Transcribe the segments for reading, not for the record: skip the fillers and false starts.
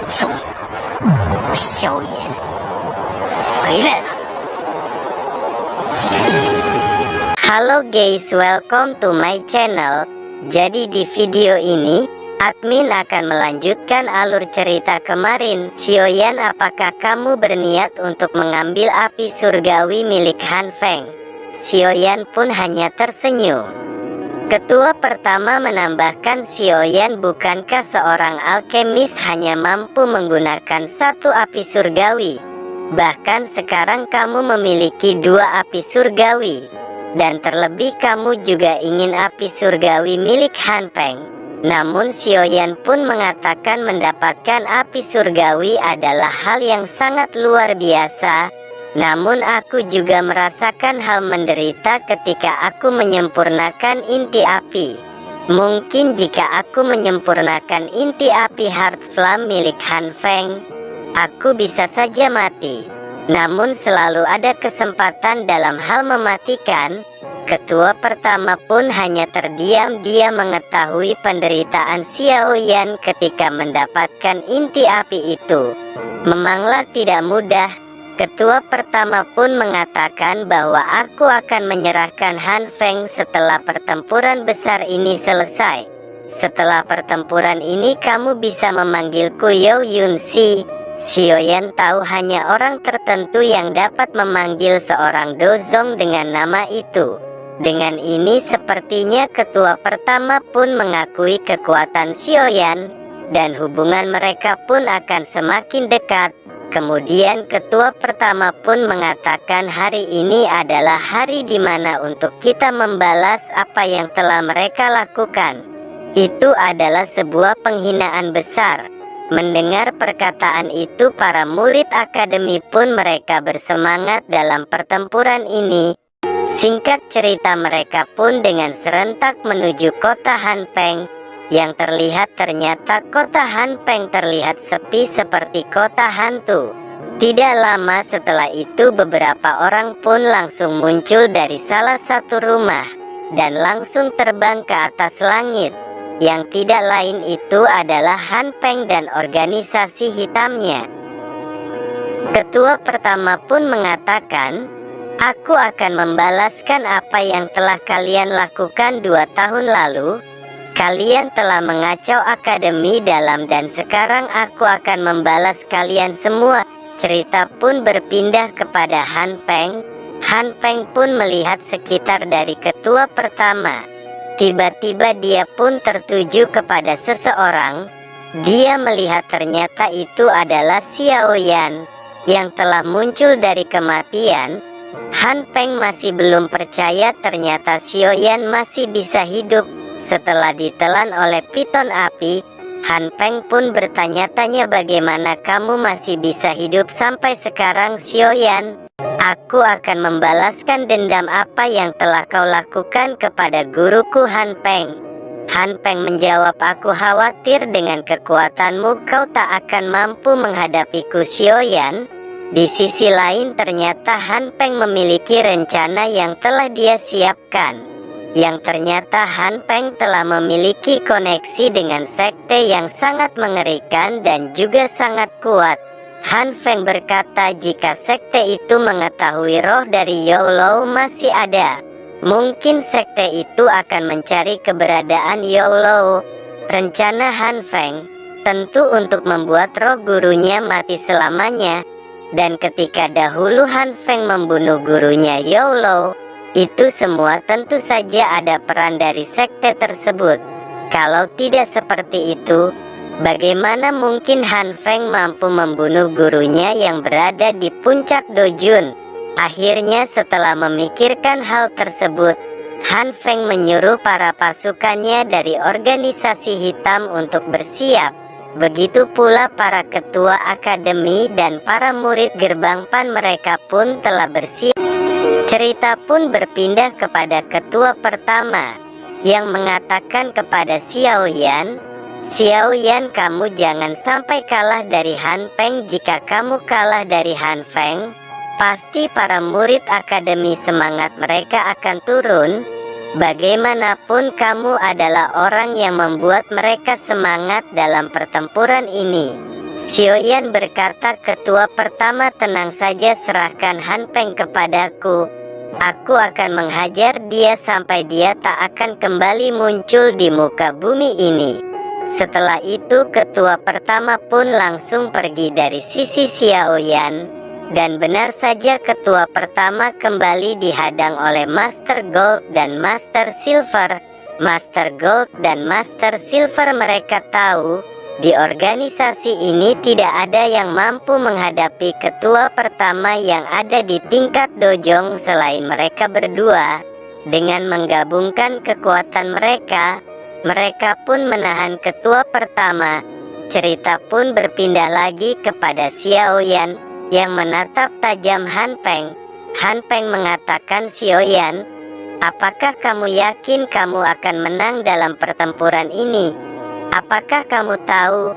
总，萧炎回来了。Halo guys, welcome to my channel. Jadi di video ini admin akan melanjutkan alur cerita kemarin. Xiaoyan, apakah kamu berniat untuk mengambil api surgawi milik Han Feng? Xiaoyan pun hanya tersenyum. Ketua pertama menambahkan, Xiaoyan, bukankah seorang alkemis hanya mampu menggunakan satu api surgawi? Bahkan sekarang kamu memiliki dua api surgawi. Dan terlebih kamu juga ingin api surgawi milik Han Feng. Namun Xiaoyan pun mengatakan mendapatkan api surgawi adalah hal yang sangat luar biasa. Namun aku juga merasakan hal menderita ketika aku menyempurnakan inti api. Mungkin jika aku menyempurnakan inti api Heart Flame milik Han Feng, aku bisa saja mati. Namun selalu ada kesempatan dalam hal mematikan. Ketua pertama pun hanya terdiam. Dia mengetahui penderitaan Xiaoyan ketika mendapatkan inti api itu. Memanglah tidak mudah. Ketua pertama pun mengatakan bahwa aku akan menyerahkan Han Feng setelah pertempuran besar ini selesai. Setelah pertempuran ini kamu bisa memanggilku Yao Yunxi. Xiaoyan tahu hanya orang tertentu yang dapat memanggil seorang dozong dengan nama itu. Dengan ini sepertinya ketua pertama pun mengakui kekuatan Xiaoyan, dan hubungan mereka pun akan semakin dekat. Kemudian ketua pertama pun mengatakan hari ini adalah hari di mana untuk kita membalas apa yang telah mereka lakukan. Itu adalah sebuah penghinaan besar. Mendengar perkataan itu, para murid akademi pun mereka bersemangat dalam pertempuran ini. Singkat cerita, mereka pun dengan serentak menuju kota Han Feng. Yang terlihat ternyata kota Han Feng terlihat sepi seperti kota hantu. Tidak lama setelah itu beberapa orang pun langsung muncul dari salah satu rumah dan langsung terbang ke atas langit. Yang tidak lain itu adalah Han Feng dan organisasi hitamnya. Ketua pertama pun mengatakan, aku akan membalaskan apa yang telah kalian lakukan 2 tahun lalu. Kalian telah mengacau akademi dalam dan sekarang aku akan membalas kalian semua. Cerita pun berpindah kepada Han Feng. Han Feng pun melihat sekitar dari ketua pertama. Tiba-tiba dia pun tertuju kepada seseorang. Dia melihat ternyata itu adalah Xiaoyan yang telah muncul dari kematian. Han Feng masih belum percaya ternyata Xiaoyan masih bisa hidup. Setelah ditelan oleh piton api, Han Feng pun bertanya-tanya, bagaimana kamu masih bisa hidup sampai sekarang Xiaoyan? Aku akan membalaskan dendam apa yang telah kau lakukan kepada guruku Han Feng. Han Feng menjawab, aku khawatir dengan kekuatanmu kau tak akan mampu menghadapiku Xiaoyan. Di sisi lain ternyata Han Feng memiliki rencana yang telah dia siapkan. Yang ternyata Han Feng telah memiliki koneksi dengan sekte yang sangat mengerikan dan juga sangat kuat. Han Feng berkata jika sekte itu mengetahui roh dari Yao Lao masih ada, mungkin sekte itu akan mencari keberadaan Yao Lao. Rencana Han Feng tentu untuk membuat roh gurunya mati selamanya. Dan ketika dahulu Han Feng membunuh gurunya Yao Lao, itu semua tentu saja ada peran dari sekte tersebut. Kalau tidak seperti itu, bagaimana mungkin Han Feng mampu membunuh gurunya yang berada di puncak Dojun? Akhirnya setelah memikirkan hal tersebut, Han Feng menyuruh para pasukannya dari organisasi hitam untuk bersiap. Begitu pula para ketua akademi dan para murid gerbang Pan, mereka pun telah bersiap. Cerita pun berpindah kepada ketua pertama yang mengatakan kepada Xiaoyan, Xiaoyan, kamu jangan sampai kalah dari Han Feng. Jika kamu kalah dari Han Feng, pasti para murid akademi semangat mereka akan turun. Bagaimanapun kamu adalah orang yang membuat mereka semangat dalam pertempuran ini. Xiaoyan berkata, ketua pertama, tenang saja, serahkan Han Peng kepadaku. Aku akan menghajar dia sampai dia tak akan kembali muncul di muka bumi ini. Setelah itu ketua pertama pun langsung pergi dari sisi Xiaoyan. Dan benar saja ketua pertama kembali dihadang oleh Master Gold dan Master Silver. Master Gold dan Master Silver mereka tahu di organisasi ini tidak ada yang mampu menghadapi ketua pertama yang ada di tingkat dojong selain mereka berdua. Dengan menggabungkan kekuatan mereka, mereka pun menahan ketua pertama. Cerita pun berpindah lagi kepada Xiaoyan yang menatap tajam Han Peng. Han Peng mengatakan, Xiaoyan, apakah kamu yakin kamu akan menang dalam pertempuran ini? Apakah kamu tahu,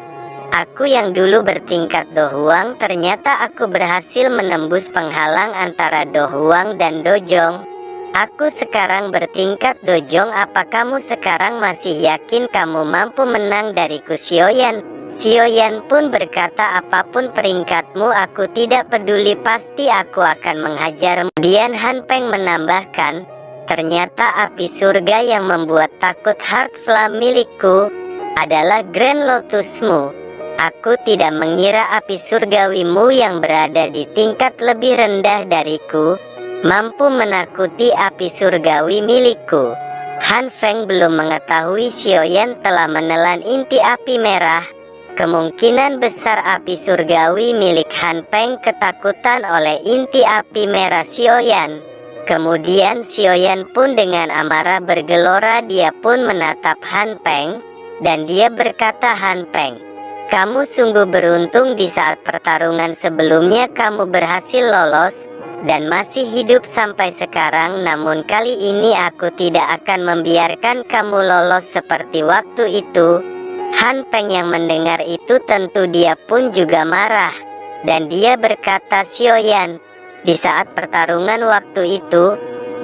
aku yang dulu bertingkat Do Huang, ternyata aku berhasil menembus penghalang antara Do Huang dan Dojong. Aku sekarang bertingkat Dojong. Apa kamu sekarang masih yakin kamu mampu menang dariku, Xiaoyan? Xiaoyan pun berkata, apapun peringkatmu aku tidak peduli, pasti aku akan menghajarmu. Kemudian Han Peng menambahkan, ternyata api surga yang membuat takut Heart Flame milikku adalah Grand Lotusmu. Aku tidak mengira api surgawimu yang berada di tingkat lebih rendah dariku mampu menakuti api surgawi milikku. Han Feng belum mengetahui Xiaoyan telah menelan inti api merah. Kemungkinan besar api surgawi milik Han Peng ketakutan oleh inti api merah Xiaoyan. Kemudian Xiaoyan pun dengan amarah bergelora, dia pun menatap Han Peng. Dan dia berkata, Han Peng, kamu sungguh beruntung, di saat pertarungan sebelumnya kamu berhasil lolos dan masih hidup sampai sekarang. Namun kali ini aku tidak akan membiarkan kamu lolos seperti waktu itu. Han Peng yang mendengar itu tentu dia pun juga marah. Dan dia berkata, Xiaoyan, di saat pertarungan waktu itu,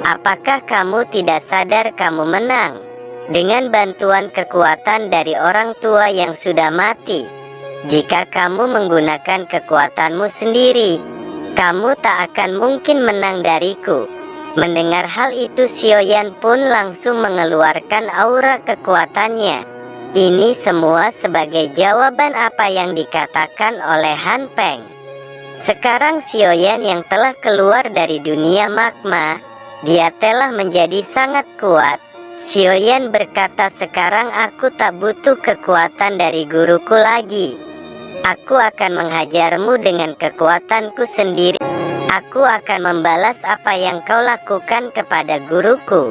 apakah kamu tidak sadar kamu menang dengan bantuan kekuatan dari orang tua yang sudah mati? Jika kamu menggunakan kekuatanmu sendiri, kamu tak akan mungkin menang dariku. Mendengar hal itu, Xiaoyan pun langsung mengeluarkan aura kekuatannya. Ini semua sebagai jawaban apa yang dikatakan oleh Han Peng. Sekarang Xiaoyan yang telah keluar dari dunia magma, dia telah menjadi sangat kuat. Xiaoyan berkata, sekarang aku tak butuh kekuatan dari guruku lagi. Aku akan menghajarmu dengan kekuatanku sendiri. Aku akan membalas apa yang kau lakukan kepada guruku.